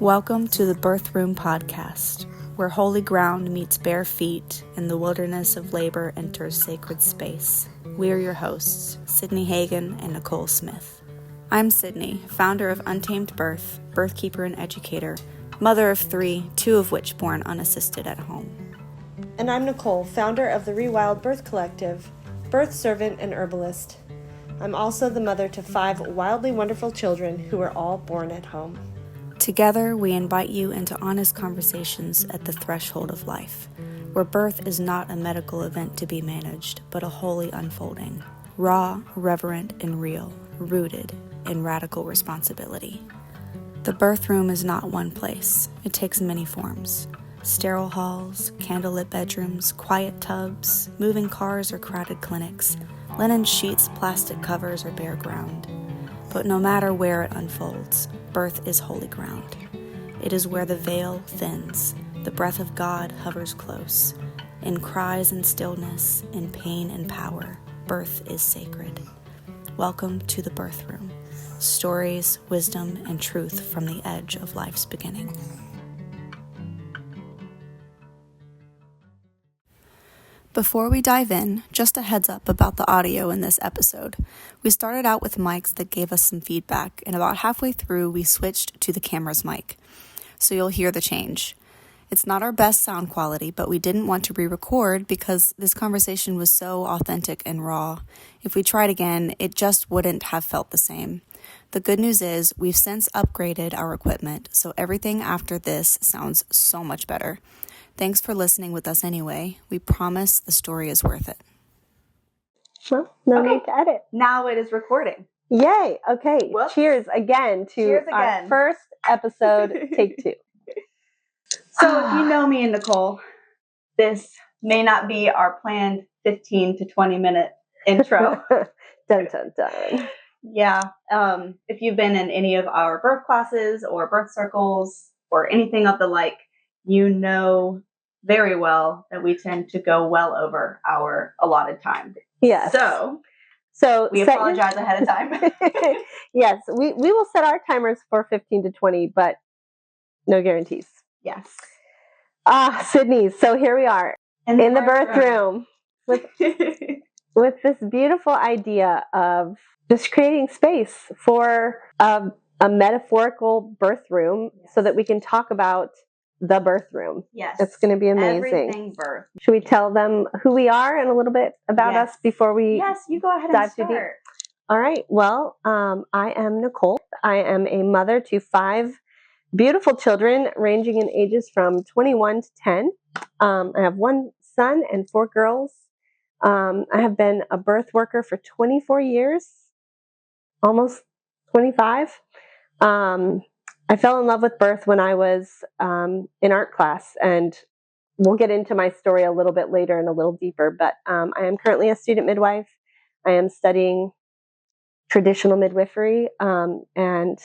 Welcome to the Birth Room Podcast, where holy ground meets bare feet and the wilderness of labor enters sacred space. We are your hosts, Sydney Hagan and Nichole Smith. I'm Sydney, founder of Untamed Birth, birthkeeper and educator, mother of 3, 2 of which born unassisted at home. And I'm Nichole, founder of the Rewild Birth Collective, birth servant and herbalist. I'm also the mother to 5 wildly wonderful children who were all born at home. Together, we invite you into honest conversations at the threshold of life, where birth is not a medical event to be managed, but a holy unfolding, raw, reverent, and real, rooted in radical responsibility. The birth room is not one place. It takes many forms. Sterile halls, candlelit bedrooms, quiet tubs, moving cars or crowded clinics, linen sheets, plastic covers, or bare ground. But no matter where it unfolds, birth is holy ground. It is where the veil thins, the breath of God hovers close. In cries and stillness, in pain and power, birth is sacred. Welcome to the birth room. Stories, wisdom, and truth from the edge of life's beginning. Before we dive in, just a heads up about the audio in this episode. We started out with mics that gave us some feedback, and about halfway through, we switched to the camera's mic. So you'll hear the change. It's not our best sound quality, but we didn't want to re-record because this conversation was so authentic and raw. If we tried again, it just wouldn't have felt the same. The good news is we've since upgraded our equipment, so everything after this sounds so much better. Thanks for listening with us anyway. We promise the story is worth it. Well, no need to edit. Now it is recording. Yay. Okay. Whoops. Cheers again to our first episode, take 2. So if you know me and Nichole, this may not be our planned 15 to 20 minute intro. Dun, dun, dun. Yeah. If you've been in any of our birth classes or birth circles or anything of the like, you know very well that we tend to go well over our allotted time. Yes. So we apologize ahead of time. Yes, we will set our timers for 15 to 20, but no guarantees. Yes. Sydney, so here we are in the birth room with this beautiful idea of just creating space for a metaphorical birth room so that we can talk about the birth room. Yes. It's going to be amazing. Everything birth. Should we tell them who we are and a little bit about us before we Yes, you go ahead dive and start. too deep? All right. Well, I am Nichole. I am a mother to 5 beautiful children ranging in ages from 21 to 10. I have 1 son and 4 girls. I have been a birth worker for 24 years, almost 25. I fell in love with birth when I was in art class, and we'll get into my story a little bit later and a little deeper, but I am currently a student midwife. I am studying traditional midwifery, and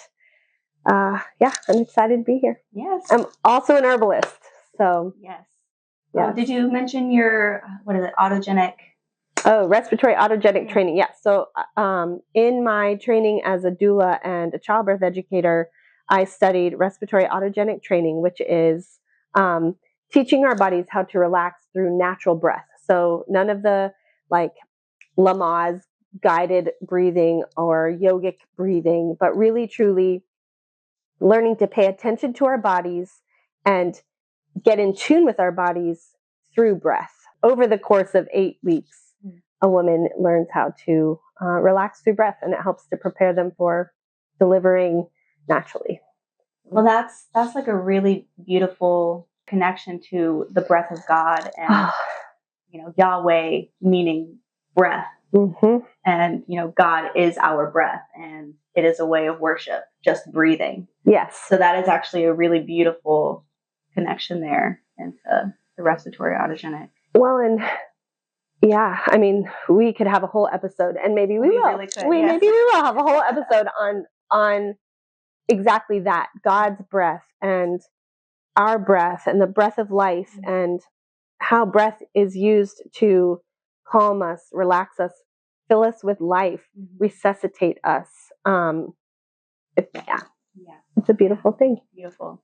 I'm excited to be here. Yes. I'm also an herbalist, so. Yes. Yeah. Did you mention your, autogenic? Oh, respiratory autogenic training. Yeah. So in my training as a doula and a childbirth educator, I studied respiratory autogenic training, which is teaching our bodies how to relax through natural breath. So none of the Lamaze guided breathing or yogic breathing, but really truly learning to pay attention to our bodies and get in tune with our bodies through breath. Over the course of 8 weeks, a woman learns how to relax through breath, and it helps to prepare them for delivering naturally. Well, that's like a really beautiful connection to the breath of God and, Yahweh meaning breath. Mm-hmm. And, God is our breath, and it is a way of worship, just breathing. Yes. So that is actually a really beautiful connection there into the respiratory autogenic. Well, and yeah, I mean, we could have a whole episode, and maybe we will. Really could, Maybe we will have a whole episode on exactly that, God's breath and our breath and the breath of life, and how breath is used to calm us, relax us, fill us with life, resuscitate us. It's a beautiful thing. Beautiful.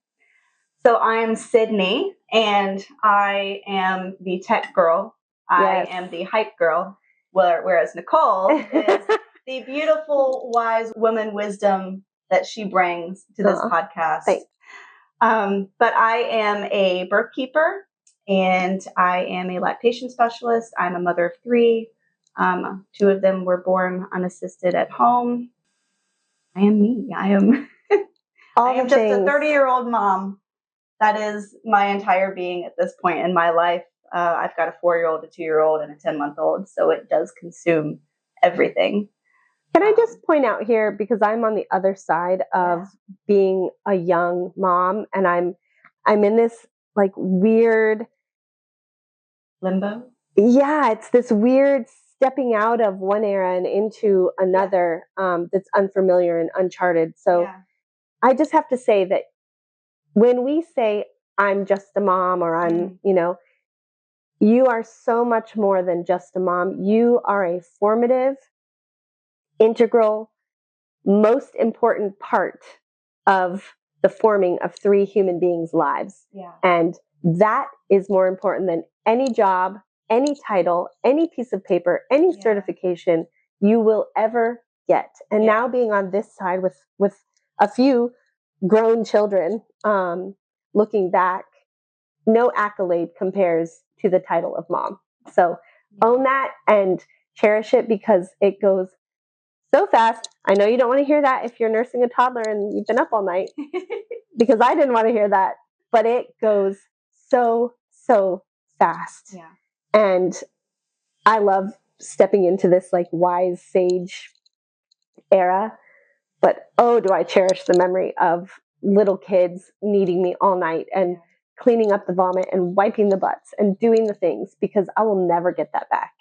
So I'm Sydney, and I am the tech girl. I am the hype girl, whereas Nichole is the beautiful, wise woman wisdom that she brings to this podcast. Thanks. But I am a birth keeper, and I am a lactation specialist. I'm a mother of 3. 2 of them were born unassisted at home. I am me. I am just a 30-year-old mom. That is my entire being at this point in my life. I've got a 4-year-old, a 2-year-old, and a 10-month-old, so it does consume everything. Can I just point out here, because I'm on the other side of being a young mom, and I'm in this like weird limbo. Yeah, it's this weird stepping out of one era and into another that's unfamiliar and uncharted. So I just have to say that when we say I'm just a mom, or I'm, you are so much more than just a mom. You are a formative, integral, most important part of the forming of 3 human beings' lives. Yeah. And that is more important than any job, any title, any piece of paper, any certification you will ever get. And now being on this side with a few grown children, looking back, no accolade compares to the title of mom. So own that and cherish it, because it goes so fast. I know you don't want to hear that if you're nursing a toddler and you've been up all night, because I didn't want to hear that, but it goes so fast. Yeah. And I love stepping into this like wise sage era, but do I cherish the memory of little kids needing me all night and cleaning up the vomit and wiping the butts and doing the things, because I will never get that back.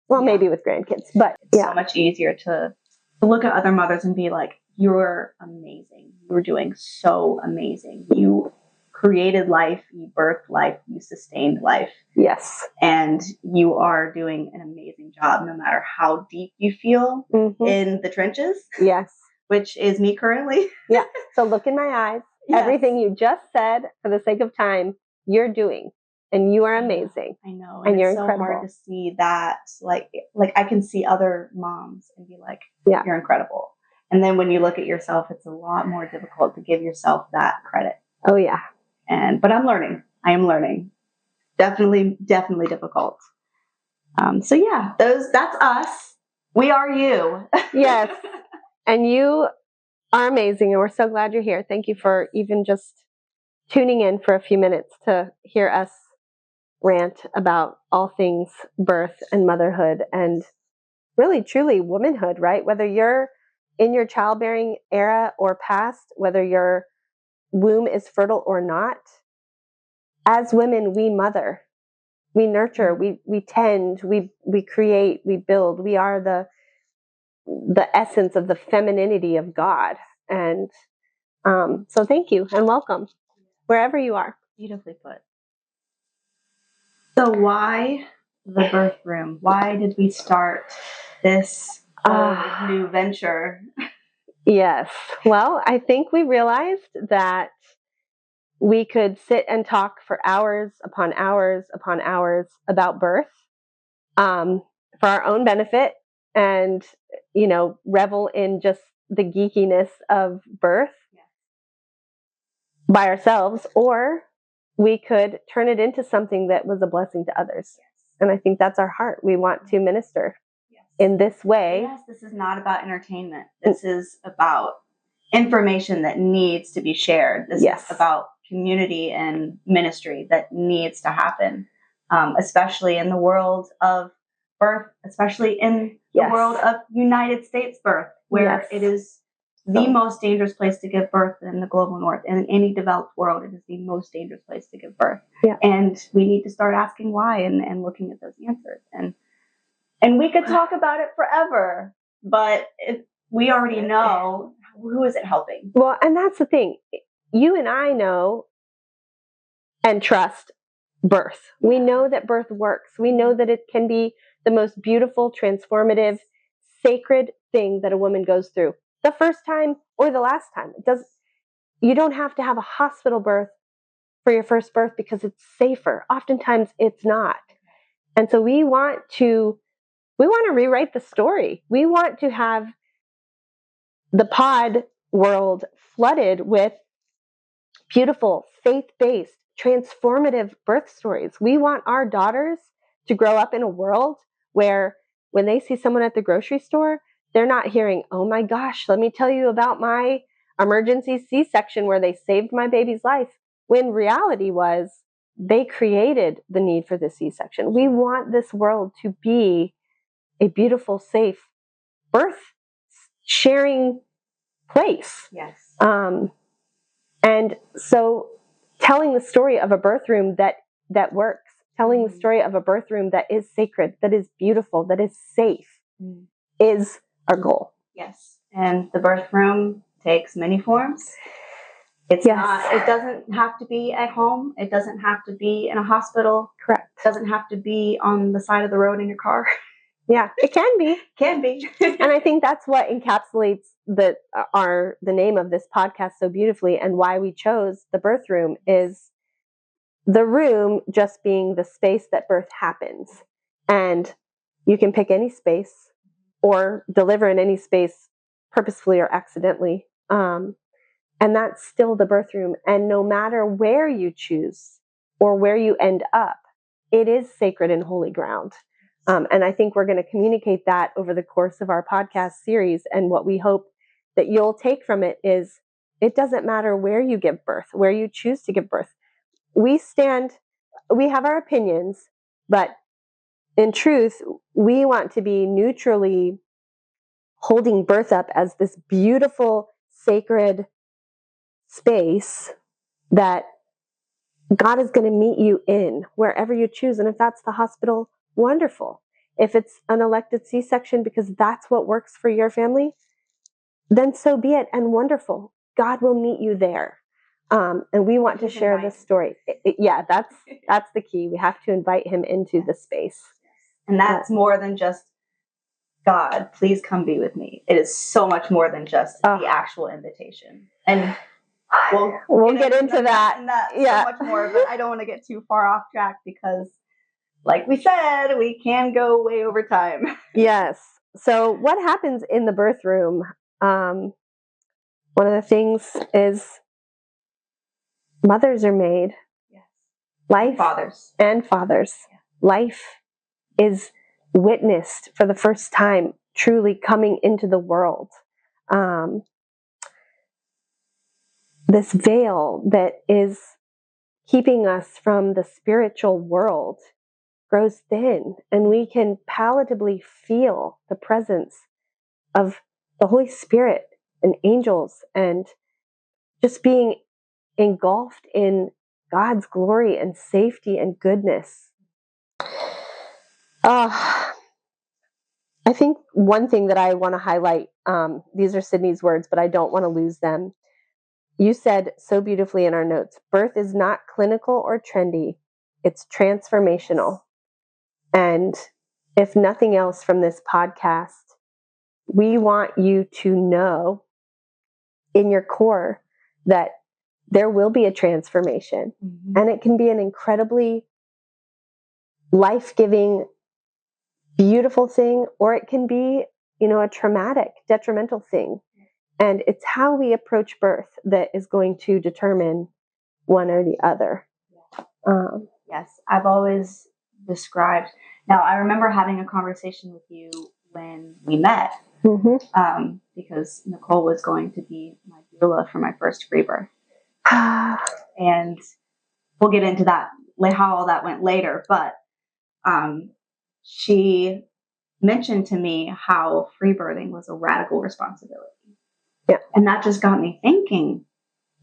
Well, maybe with grandkids, but it's so much easier to look at other mothers and be like, you're amazing. You're doing so amazing. You created life, you birthed life, you sustained life. Yes. And you are doing an amazing job, no matter how deep you feel in the trenches. Yes. Which is me currently. Yeah. So look in my eyes. Yes. Everything you just said, for the sake of time, you're doing. And you are amazing. I know. And you're so incredible. Hard to see that. Like I can see other moms and be like, you're incredible. And then when you look at yourself, it's a lot more difficult to give yourself that credit. Oh, yeah. But I'm learning. I am learning. Definitely difficult. So yeah, that's us. We are you. Yes. And you are amazing. And we're so glad you're here. Thank you for even just tuning in for a few minutes to hear us rant about all things birth and motherhood and really, truly womanhood, right? Whether you're in your childbearing era or past, whether your womb is fertile or not, as women, we mother, we nurture, we tend, we create, we build. We are the essence of the femininity of God. And so thank you and welcome wherever you are. Beautifully put. So why the birth room? Why did we start this new venture? Yes. Well, I think we realized that we could sit and talk for hours upon hours upon hours about birth for our own benefit and, revel in just the geekiness of birth by ourselves, or we could turn it into something that was a blessing to others. And I think that's our heart. We want to minister in this way. Yes, this is not about entertainment. This is about information that needs to be shared. This is about community and ministry that needs to happen, especially in the world of birth, especially in the world of United States birth, where it is the most dangerous place to give birth in the global north. And in any developed world, it is the most dangerous place to give birth. Yeah. And we need to start asking why and looking at those answers. And we could talk about it forever, but we already know, who is it helping? Well, and that's the thing. You and I know and trust birth. We know that birth works. We know that it can be the most beautiful, transformative, sacred thing that a woman goes through. The first time or the last time. you don't have to have a hospital birth for your first birth because it's safer. Oftentimes it's not. And so we want to rewrite the story. We want to have the pod world flooded with beautiful, faith-based, transformative birth stories. We want our daughters to grow up in a world where when they see someone at the grocery store, they're not hearing, oh my gosh, let me tell you about my emergency C-section where they saved my baby's life. When reality was they created the need for the C-section. We want this world to be a beautiful, safe birth sharing place. Yes. And so telling the story of a birth room that works, telling the story of a birth room that is sacred, that is beautiful, that is safe, is our goal. Yes. And the birth room takes many forms. It doesn't have to be at home. It doesn't have to be in a hospital. Correct. It doesn't have to be on the side of the road in your car. Yeah, it can be. Can be. And I think that's what encapsulates the name of this podcast so beautifully, and why we chose the birth room is the room just being the space that birth happens. And you can pick any space or deliver in any space purposefully or accidentally. And that's still the birth room. And no matter where you choose or where you end up, it is sacred and holy ground. And I think we're going to communicate that over the course of our podcast series. And what we hope that you'll take from it is it doesn't matter where you give birth, where you choose to give birth. We have our opinions, but in truth, we want to be neutrally holding birth up as this beautiful, sacred space that God is going to meet you in wherever you choose. And if that's the hospital, wonderful. If it's an elected C-section because that's what works for your family, then so be it, and wonderful. God will meet you there. And we want to share this story. That's the key. We have to invite him into the space. And that's more than just, God, please come be with me. It is so much more than just the actual invitation. And we'll get into that. And that so much more, but I don't want to get too far off track because, like we said, we can go way over time. Yes. So what happens in the birth room? One of the things is mothers are made. Yes. Life. And fathers. Yeah. Life is witnessed for the first time, truly coming into the world. This veil that is keeping us from the spiritual world grows thin, and we can palatably feel the presence of the Holy Spirit and angels, and just being engulfed in God's glory and safety and goodness. I think one thing that I want to highlight, these are Sydney's words, but I don't want to lose them. You said so beautifully in our notes, birth is not clinical or trendy. It's transformational. And if nothing else from this podcast, we want you to know in your core that there will be a transformation. Mm-hmm. And it can be an incredibly life-giving, beautiful thing, or it can be, a traumatic, detrimental thing. And it's how we approach birth that is going to determine one or the other. Yes, I've always described. Now, I remember having a conversation with you when we met, mm-hmm. Because Nichole was going to be my doula for my first free birth. And we'll get into that, how all that went later. But she mentioned to me how free birthing was a radical responsibility. Yeah. And that just got me thinking,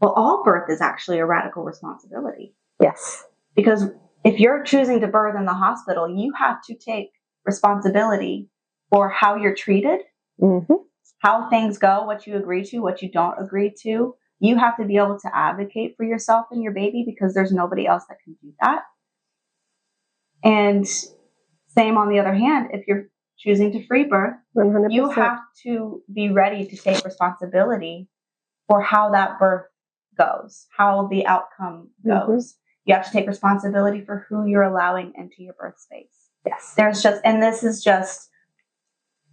well, all birth is actually a radical responsibility. Yes. Because if you're choosing to birth in the hospital, you have to take responsibility for how you're treated, mm-hmm. how things go, what you agree to, what you don't agree to. You have to be able to advocate for yourself and your baby because there's nobody else that can do that. And same on the other hand, if you're choosing to free birth, 100%. You have to be ready to take responsibility for how that birth goes, how the outcome goes. You have to take responsibility for who you're allowing into your birth space. Yes. And this is just,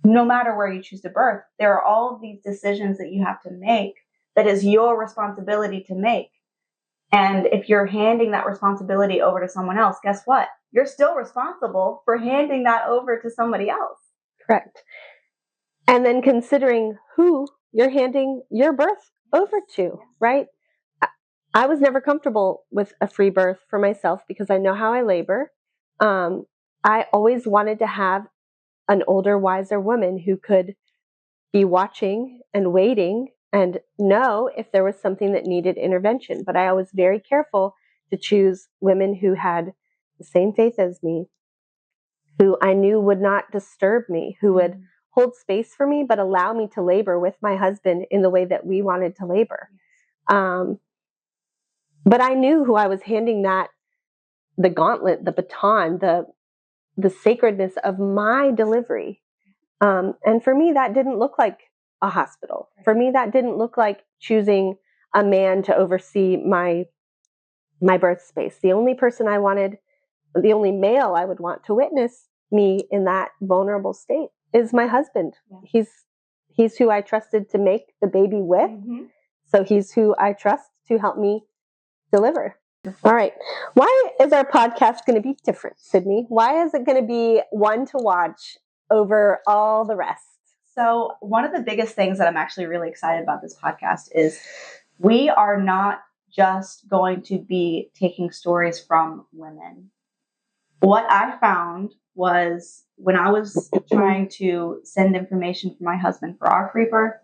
no matter where you choose to birth, there are all of these decisions that you have to make that is your responsibility to make. And if you're handing that responsibility over to someone else, guess what? You're still responsible for handing that over to somebody else. Correct. And then considering who you're handing your birth over to, right? I was never comfortable with a free birth for myself because I know how I labor. I always wanted to have an older, wiser woman who could be watching and waiting and know if there was something that needed intervention. But I was very careful to choose women who had the same faith as me, who I knew would not disturb me, who would hold space for me, but allow me to labor with my husband in the way that we wanted to labor. But I knew who I was handing the gauntlet, the baton, the sacredness of my delivery. And for me, that didn't look like a hospital. For me, that didn't look like choosing a man to oversee my birth space. The only male I would want to witness me in that vulnerable state is my husband. Yeah. He's who I trusted to make the baby with. So he's who I trust to help me deliver. All right. Why is our podcast going to be different, Sydney? Why is it going to be one to watch over all the rest? So one of the biggest things that I'm actually really excited about this podcast is we are not just going to be taking stories from women. What I found was when I was trying to send information for my husband for our free birth,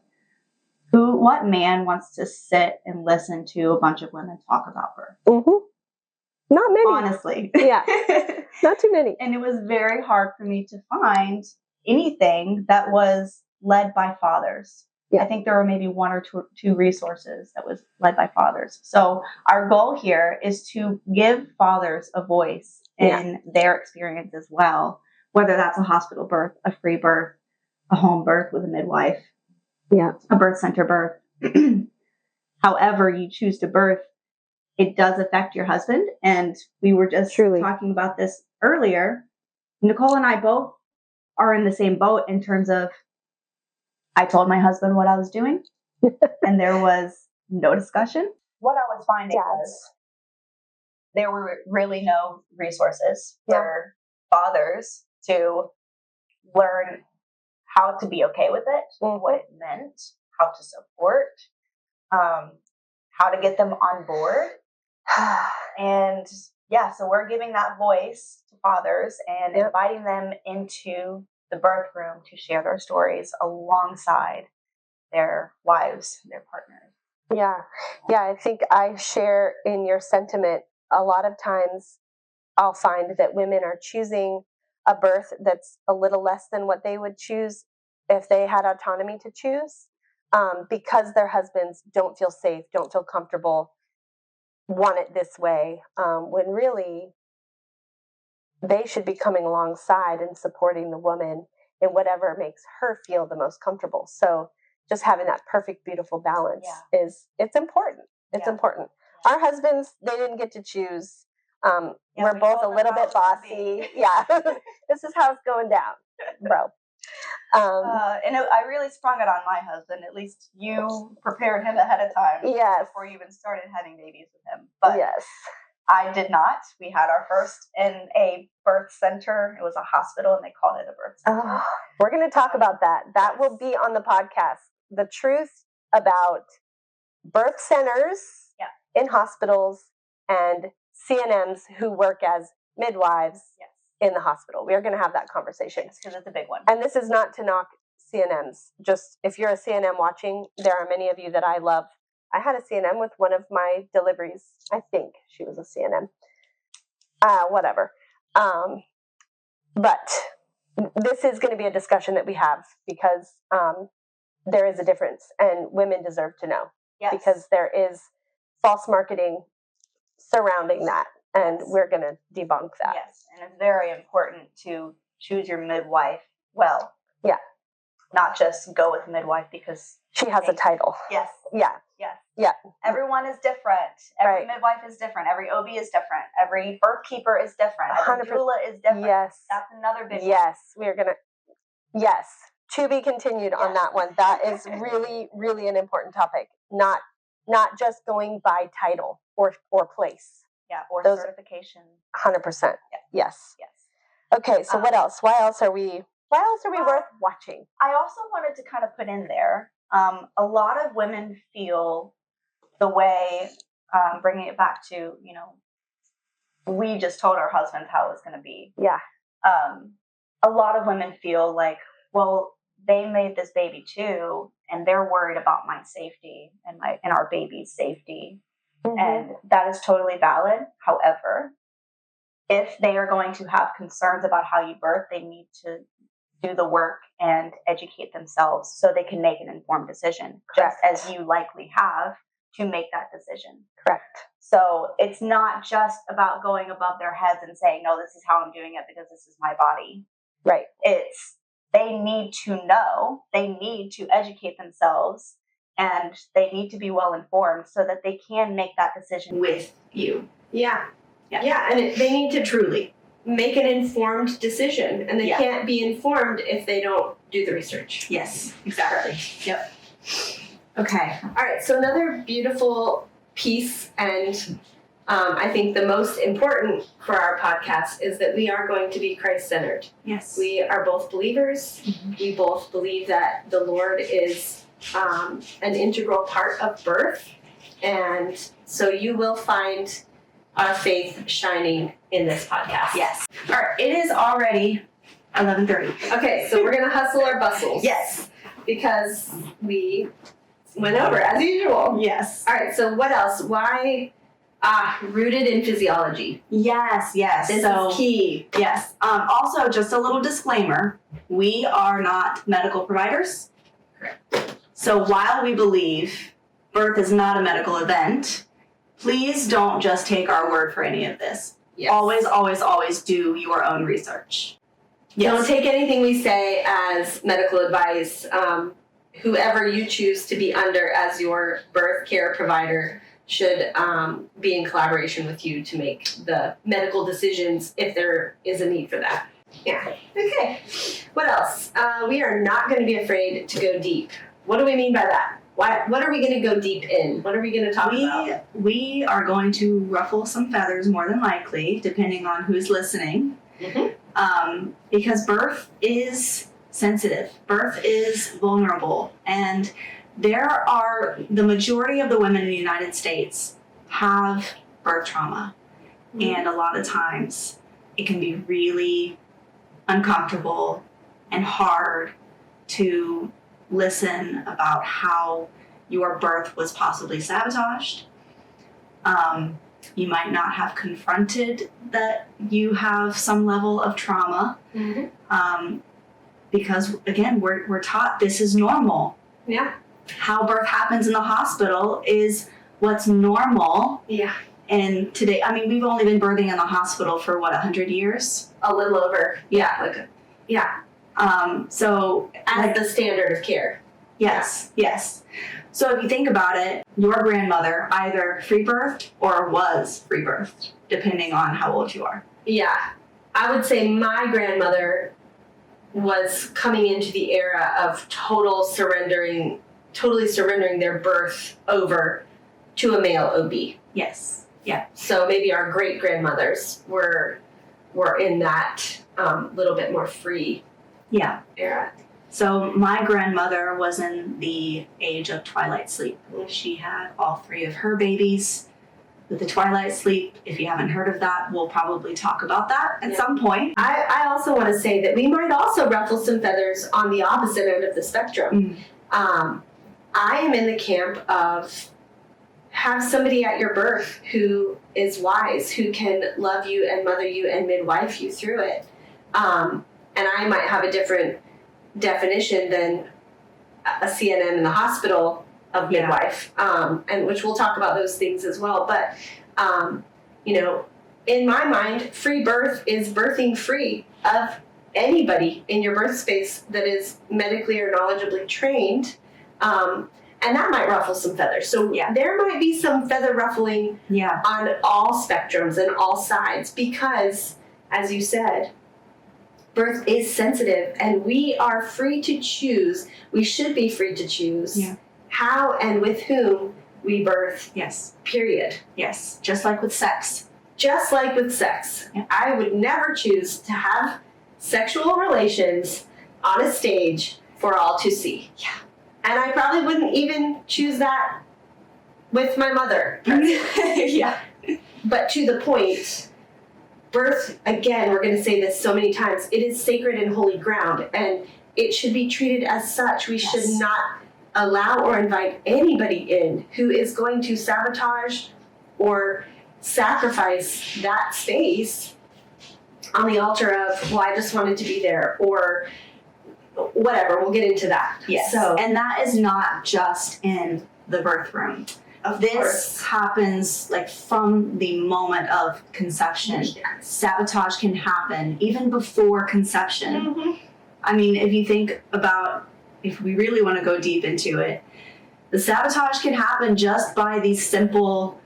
what man wants to sit and listen to a bunch of women talk about birth? Not many. Honestly. Yeah. Not too many. And it was very hard for me to find anything that was led by fathers. Yeah. I think there were maybe one or two resources that was led by fathers. So our goal here is to give fathers a voice in their experience as well, whether that's a hospital birth, a free birth, a home birth with a midwife, a birth center birth. However you choose to birth, it does affect your husband. And we were just talking about this earlier. Nichole and I both are in the same boat in terms of I told my husband what I was doing and there was no discussion. What I was finding was there were really no resources for fathers to learn how to be okay with it, what it meant, how to support, how to get them on board. And so we're giving that voice to fathers and inviting them into the birth room to share their stories alongside their wives, their partners. Yeah, I think I share in your sentiment. A lot of times I'll find that women are choosing a birth that's a little less than what they would choose if they had autonomy to choose, because their husbands don't feel safe, don't feel comfortable, want it this way, when really they should be coming alongside and supporting the woman in whatever makes her feel the most comfortable. So just having that perfect, beautiful balance it's important. It's important. Our husbands, they didn't get to choose. We're both a little bit bossy. This is how it's going down, bro. And I really sprung it on my husband. At least you prepared him ahead of time before you even started having babies with him. But I did not. We had our first in a birth center. It was a hospital, and they called it a birth center. We're going to talk about that. That will be on the podcast. The truth about birth centers in hospitals and CNMs who work as midwives in the hospital. We are going to have that conversation. Because it's a big one. And this is not to knock CNMs. Just if you're a CNM watching, there are many of you that I love. I had a CNM with one of my deliveries. I think she was a CNM. Whatever. But this is going to be a discussion that we have because there is a difference and women deserve to know. Because there is false marketing surrounding that. And we're going to debunk that. Yes. And it's very important to choose your midwife well. Yeah. Not just go with midwife because she has a title. Yes. Yeah. Yes. Yeah. Everyone is different. Every Right. midwife is different. Every OB is different. Every birth keeper is different. Every 100%. doula is different. Yes. That's another big one. Yes. We are going to, yes. To be continued on that one. That is really, really an important topic. Not just going by title or place. Yeah, or Those, certification. 100%. Yes. Yes. Okay, so what else? Why else are we worth watching? I also wanted to kind of put in there, a lot of women feel the way, bringing it back to, we just told our husbands how it was going to be. Yeah. A lot of women feel like, well, they made this baby too, and they're worried about my safety and our baby's safety. Mm-hmm. And that is totally valid. However, if they are going to have concerns about how you birth, they need to do the work and educate themselves so they can make an informed decision, Correct. just as you likely have to make that decision. Correct. So it's not just about going above their heads and saying, no, this is how I'm doing it because this is my body. Right. It's they need to know, they need to educate themselves, and they need to be well informed so that they can make that decision with you. Yeah. Yeah. And they need to truly make an informed decision, and they Yeah. can't be informed if they don't do the research. Yes, exactly. Yep. Okay. All right, so another beautiful piece, and I think the most important for our podcast is that we are going to be Christ-centered. Yes. We are both believers. Mm-hmm. We both believe that the Lord is an integral part of birth, and so you will find our faith shining in this podcast. Yes. All right. It is already 11:30. Okay, so we're gonna hustle our bustles. Yes. Because we went over as usual. Yes. All right, so what else? Why rooted in physiology? Yes. This is key. Yes. Also, just a little disclaimer: we are not medical providers. Correct. So while we believe birth is not a medical event, please don't just take our word for any of this. Yes. Always, always, always do your own research. Yes. Don't take anything we say as medical advice. Whoever you choose to be under as your birth care provider should be in collaboration with you to make the medical decisions if there is a need for that. Yeah. Okay. What else? We are not going to be afraid to go deep. What do we mean by that? What are we going to go deep in? What are we going to talk about? We are going to ruffle some feathers more than likely, depending on who's listening. Mm-hmm. Because birth is sensitive. Birth is vulnerable. And the majority of the women in the United States have birth trauma. Mm-hmm. And a lot of times it can be really uncomfortable and hard to listen about how your birth was possibly sabotaged. You might not have confronted that you have some level of trauma. Mm-hmm. Because again, we're taught this is normal. Yeah. How birth happens in the hospital is what's normal. Yeah. And today, we've only been birthing in the hospital for 100 years? A little over. Yeah. So as the standard of care. Yes. So if you think about it, your grandmother either free birthed or was free birthed, depending on how old you are. Yeah. I would say my grandmother was coming into the era of totally surrendering their birth over to a male OB. Yes. Yeah. So maybe our great grandmothers were in that little bit more free era. So my grandmother was in the age of twilight sleep. She had all three of her babies with the twilight sleep. If you haven't heard of that, we'll probably talk about that at some point. I also want to say that we might also ruffle some feathers on the opposite end of the spectrum. Mm. I am in the camp of have somebody at your birth who is wise, who can love you and mother you and midwife you through it. And I might have a different definition than a CNM in the hospital of midwife, and which we'll talk about those things as well. But, in my mind, free birth is birthing free of anybody in your birth space that is medically or knowledgeably trained. And that might ruffle some feathers. So there might be some feather ruffling on all spectrums and all sides because, as you said, birth is sensitive and we are free to choose. We should be free to choose how and with whom we birth. Yes. Period. Yes. Just like with sex. Just like with sex. Yeah. I would never choose to have sexual relations on a stage for all to see. Yeah. And I probably wouldn't even choose that with my mother. Yeah. But to the point, birth, again, we're going to say this so many times, it is sacred and holy ground, and it should be treated as such. We should not allow or invite anybody in who is going to sabotage or sacrifice that space on the altar of, well, I just wanted to be there, or whatever. We'll get into that. Yes. So, and that is not just in the birth room. of This course. happens like from the moment of conception. Sabotage can happen even before conception. Mm-hmm. I mean, if you think about, if we really want to go deep into it, the sabotage can happen just by these simple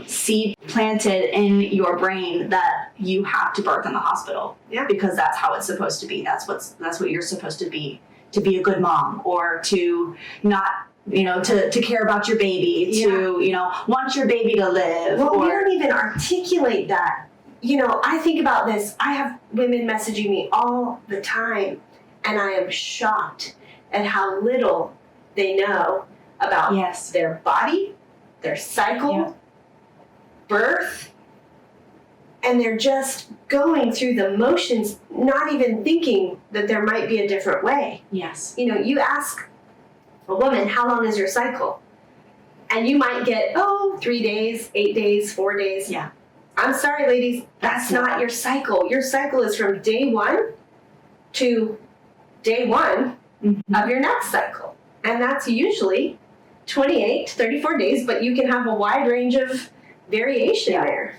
seed planted in your brain that you have to birth in the hospital. Yeah. Because that's how it's supposed to be. That's what you're supposed to be a good mom, or to not, to care about your baby, to, want your baby to live. Well, we or don't even articulate that. I think about this. I have women messaging me all the time, and I am shocked at how little they know about their body, their cycle, birth, and they're just going through the motions, not even thinking that there might be a different way. Yes. You ask a woman, how long is your cycle? And you might get, 3 days, 8 days, 4 days. Yeah. I'm sorry, ladies, that's not your cycle. Your cycle is from day 1 to day 1 of your next cycle. And that's usually 28 to 34 days, but you can have a wide range of variation there.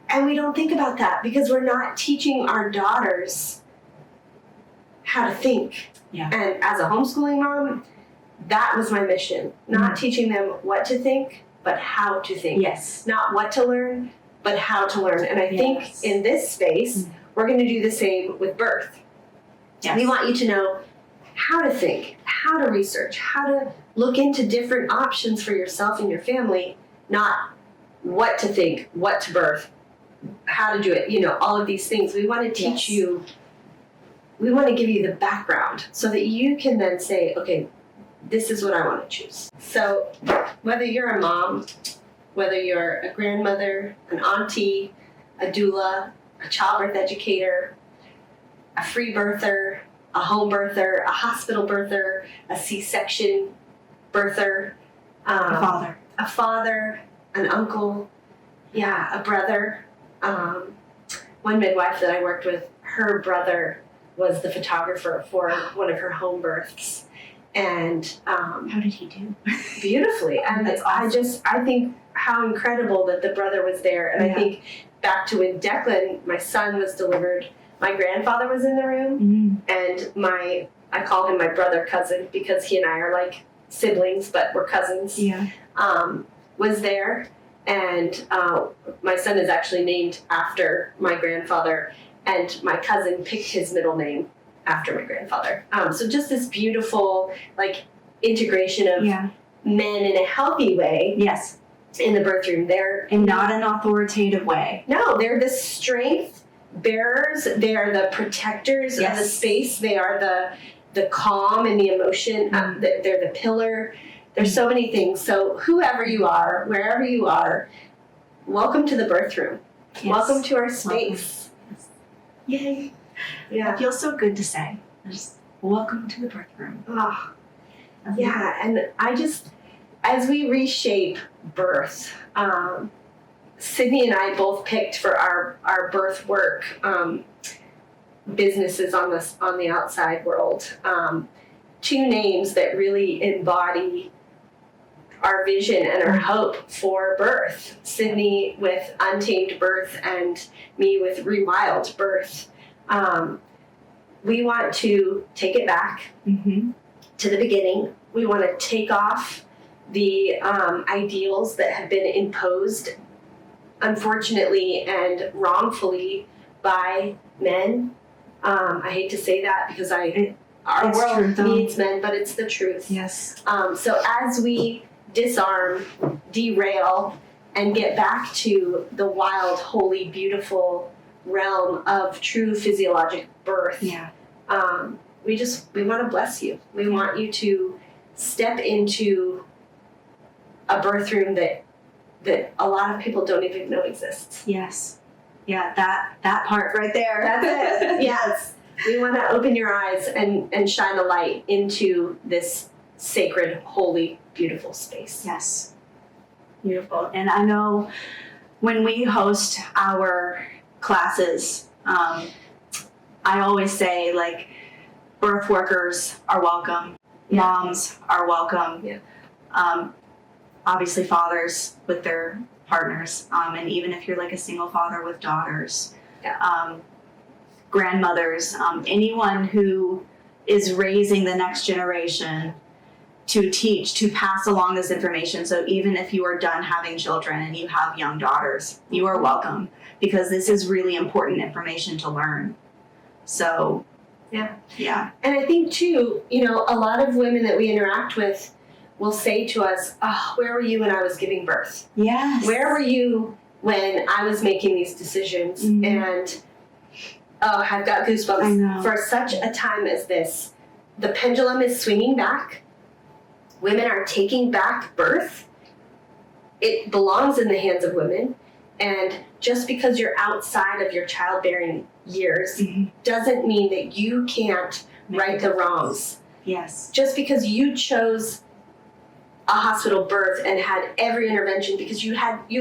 And we don't think about that because we're not teaching our daughters how to think. Yeah. And as a homeschooling mom, that was my mission. Not teaching them what to think, but how to think. Yes. Not what to learn, but how to learn. And I think in this space, we're going to do the same with birth. Yes. We want you to know how to think, how to research, how to look into different options for yourself and your family, not what to think, what to birth, how to do it, all of these things. We want to teach you, we want to give you the background so that you can then say, okay, this is what I want to choose. So whether you're a mom, whether you're a grandmother, an auntie, a doula, a childbirth educator, a free birther, a home birther, a hospital birther, a C-section birther, A father, an uncle, a brother. One midwife that I worked with, her brother was the photographer for one of her home births. And how did he do? Beautifully. And That's awesome. I think how incredible that the brother was there. And I think back to when Declan, my son, was delivered, my grandfather was in the room, and I call him my brother cousin because he and I are like siblings, but we're cousins. Was there, and my son is actually named after my grandfather, and my cousin picked his middle name after my grandfather. So just this beautiful integration of men in a healthy way. Yes. In the birth room, they're in not an authoritative way. No, they're the strength bearers. They are the protectors of the space. They are the calm and the emotion. They're the pillar. There's so many things. So whoever you are, wherever you are, welcome to the birth room. Yes. Welcome to our space. Yay. Yeah. It feels so good to say. Just welcome to the birth room. Oh, yeah, and I just, as we reshape birth, Sydney and I both picked for our birth work businesses on the outside world, 2 names that really embody our vision and our hope for birth. Sydney with Untamed Birth and me with Rewild Birth. We want to take it back. to the beginning. We want to take off the ideals that have been imposed, unfortunately and wrongfully, by men. I hate to say that because our It's world true, needs men, but it's the truth. Yes. So as we disarm, derail, and get back to the wild, holy, beautiful realm of true physiologic birth, Yeah. we want to bless you. We want you to step into a birth room that a lot of people don't even know exists. Yes. Yeah, that part right there. That's it. Yes. We want to open your eyes and shine a light into this sacred, holy, beautiful space. Yes. Beautiful. And I know when we host our classes, I always say, like, birth workers are welcome. Yeah. Moms are welcome. Yeah. Obviously fathers with their partners. And even if you're like a single father with daughters. Yeah. Grandmothers, anyone who is raising the next generation to teach, to pass along this information. So even if you are done having children and you have young daughters, you are welcome, because this is really important information to learn. So, yeah. And I think too, a lot of women that we interact with will say to us, "Oh, where were you when I was giving birth? Yes. Where were you when I was making these decisions?" Mm-hmm. And I've got goosebumps. I know. For such a time as this, the pendulum is swinging back. Women are taking back birth. It belongs in the hands of women. And just because you're outside of your childbearing years doesn't mean that you can't right the wrongs. Yes. Just because you chose a hospital birth and had every intervention because you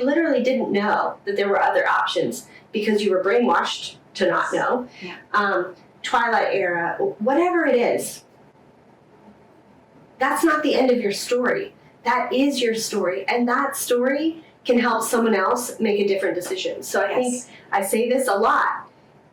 literally didn't know that there were other options because you were brainwashed to not know. Yeah. Twilight era, whatever it is, that's not the end of your story. That is your story. And that story can help someone else make a different decision. So I think I say this a lot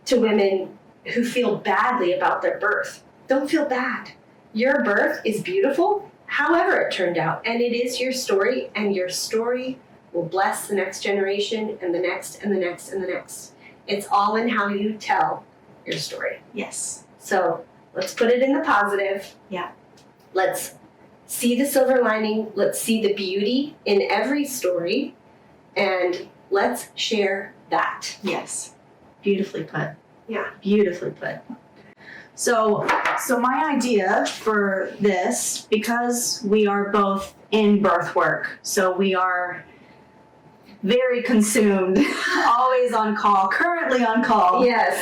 to women who feel badly about their birth. Don't feel bad. Your birth is beautiful, however it turned out. And it is your story, and your story will bless the next generation and the next and the next and the next. It's all in how you tell your story. Yes. So let's put it in the positive. Yeah. Let's see the silver lining. Let's see the beauty in every story. And let's share that. Yes. Beautifully put. Yeah. Beautifully put. So my idea for this, because we are both in birth work, so we are very consumed, always on call, currently on call. Yes.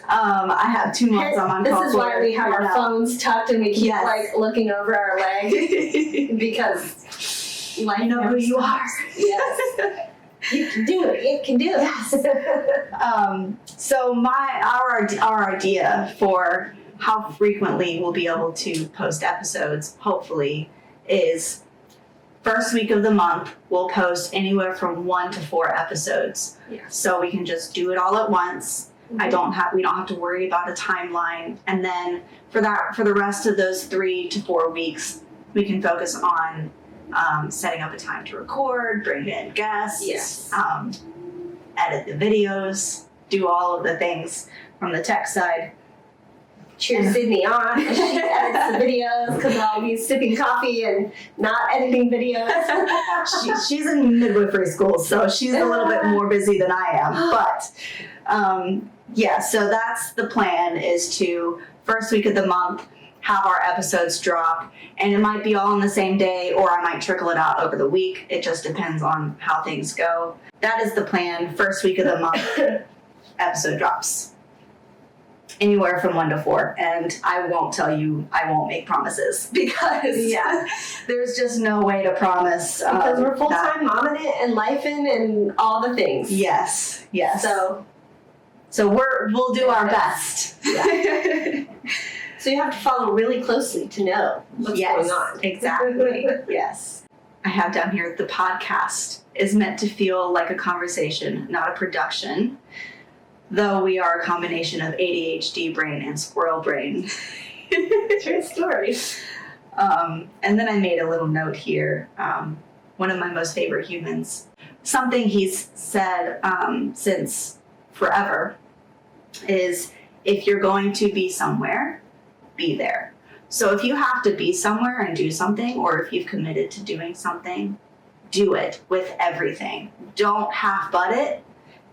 I have 2 months I'm on call. This is why we have our phones tucked and we keep looking over our legs because I know who you are. Yes. You can do it. It can do it. Yes. So our idea for how frequently we'll be able to post episodes, hopefully, is first week of the month we'll post anywhere from 1 to 4 episodes. Yes. So we can just do it all at once. We don't have to worry about a timeline. And then for the rest of those 3 to 4 weeks, we can focus on setting up a time to record, bring in guests, edit the videos, do all of the things from the tech side. Cheer Sydney on as she edits the videos because I'll be sipping coffee and not editing videos. She's in midwifery school, so she's a little bit more busy than I am. But so that's the plan, is to first week of the month have our episodes drop, and it might be all on the same day, or I might trickle it out over the week. It just depends on how things go. That is the plan. First week of the month, episode drops. Anywhere from 1 to 4, and I won't make promises because there's just no way to promise. Because we're full-time momming it and lifing and all the things. Yes. So we'll do our best. Yeah. So you have to follow really closely to know what's going on. Exactly. Yes. I have down here, the podcast is meant to feel like a conversation, not a production. Though we are a combination of ADHD brain and squirrel brain. True story. And then I made a little note here. One of my most favorite humans, something he's said since forever is, if you're going to be somewhere, be there. So if you have to be somewhere and do something, or if you've committed to doing something, do it with everything. Don't half-butt it.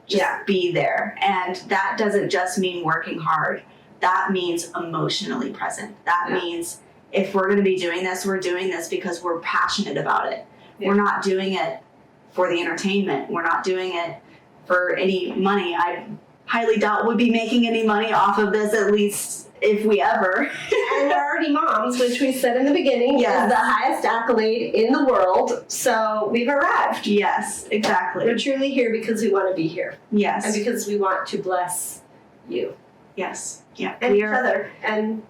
Just be there. And that doesn't just mean working hard. That means emotionally present. That means if we're going to be doing this, we're doing this because we're passionate about it. We're not doing it for the entertainment. We're not doing it for any money. I highly doubt we'd be making any money off of this, at least if we ever. And we're already moms, which we said in the beginning is the highest accolade in the world. So we've arrived. Yes, exactly. We're truly here because we want to be here. Yes. And because we want to bless you. Yes. Yeah. And each other and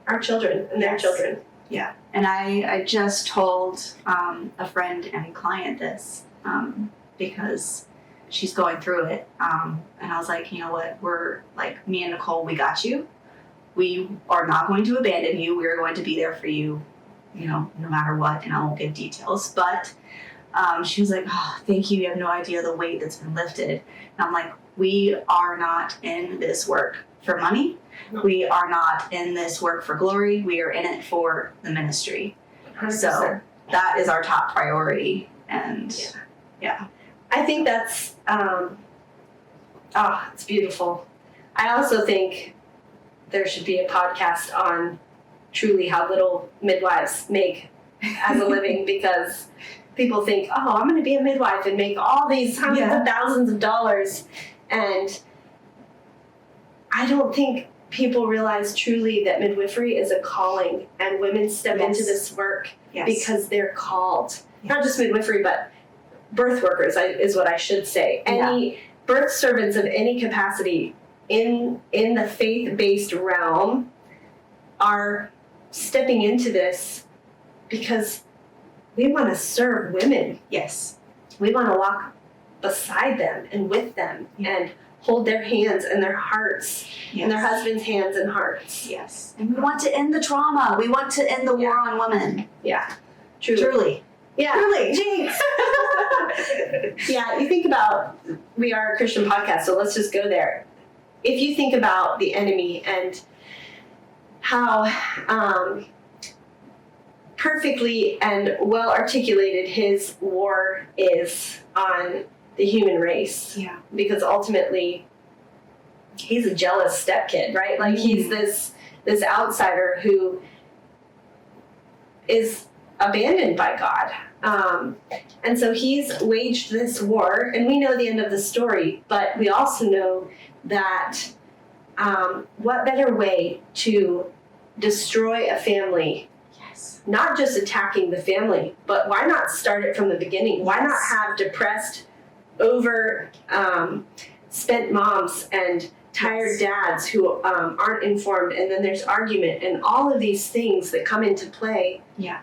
our children and their children. Yeah. And I just told a friend and client this because she's going through it. And I was like, you know what? We're like, me and Nichole, we got you. We are not going to abandon you. We are going to be there for you, you know, no matter what. And I won't give details. But she was like, oh, thank you. You have no idea the weight that's been lifted. And I'm like, we are not in this work for money. We are not in this work for glory. We are in it for the ministry. 100%. So that is our top priority. And I think that's, it's beautiful. I also think there should be a podcast on truly how little midwives make as a living, because people think, oh, I'm going to be a midwife and make all these hundreds of thousands of dollars. And I don't think people realize truly that midwifery is a calling, and women step into this work because they're called. Not just midwifery, but birth workers is what I should say. Any birth servants of any capacity in the faith-based realm are stepping into this because we want to serve women. yes. We want to walk beside them and with them and hold their hands and their hearts and their husbands' hands and hearts. Yes. And we want to end the trauma. We want to end the war on women. Yeah. Truly. Yeah. Truly. Jinx. Yeah, you think about, we are a Christian podcast, so let's just go there. If you think about the enemy and how perfectly and well articulated his war is on the human race. Yeah. Because ultimately, he's a jealous stepkid, right? Like he's this outsider who is abandoned by God. And so he's waged this war, and we know the end of the story, but we also know that what better way to destroy a family, not just attacking the family, but why not start it from the beginning? Why not have depressed, spent moms and tired dads who aren't informed, and then there's argument and all of these things that come into play. Yeah.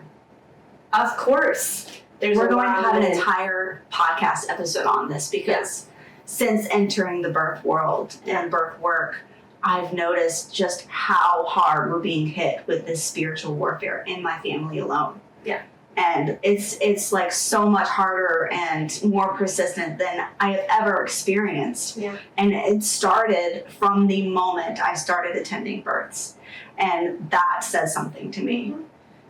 Of course, We're going to have an entire podcast episode on this because since entering the birth world and birth work, I've noticed just how hard we're being hit with this spiritual warfare in my family alone. Yeah. And it's like so much harder and more persistent than I have ever experienced. Yeah. And it started from the moment I started attending births. And that says something to me. Mm-hmm.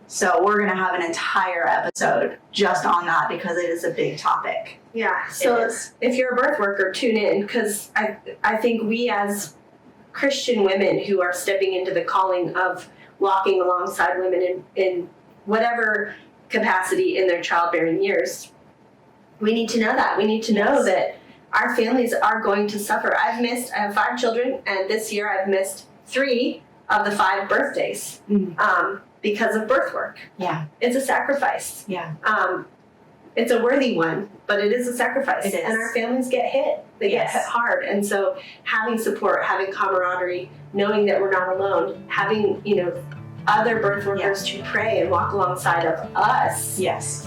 So we're going to have an entire episode just on that because it is a big topic. Yeah. So if you're a birth worker, tune in, because I think we as Christian women who are stepping into the calling of walking alongside women in whatever capacity in their childbearing years, we need to know that. We need to know that our families are going to suffer. I have 5 children, and this year I've missed 3 of the 5 birthdays. Because of birth work. Yeah. It's a sacrifice. Yeah. It's a worthy one, but it is a sacrifice. It is. And our families get hit. They get hit hard. And so having support, having camaraderie, knowing that we're not alone, having, other birth workers to pray and walk alongside of us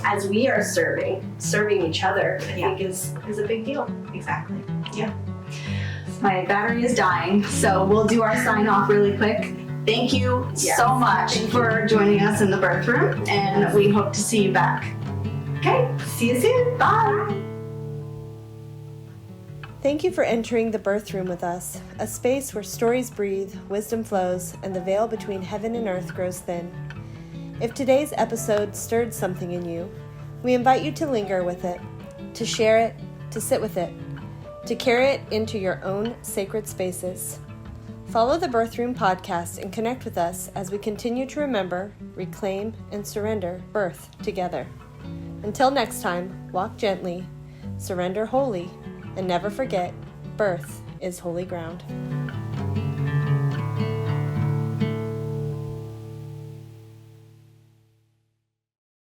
as we are serving each other, I think is a big deal. Exactly. Yeah. My battery is dying, so we'll do our sign off really quick. thank you Yes. so much for joining us in the birth room, and we hope to see you back. Okay, see you soon. Bye. Thank you for entering the birth room with us, a space where stories breathe, wisdom flows, and the veil between heaven and earth grows thin. If today's episode stirred something in you, we invite you to linger with it, to share it, to sit with it, to carry it into your own sacred spaces. Follow the Birth Room podcast and connect with us as we continue to remember, reclaim, and surrender birth together. Until next time, walk gently, surrender wholly, and never forget, birth is holy ground.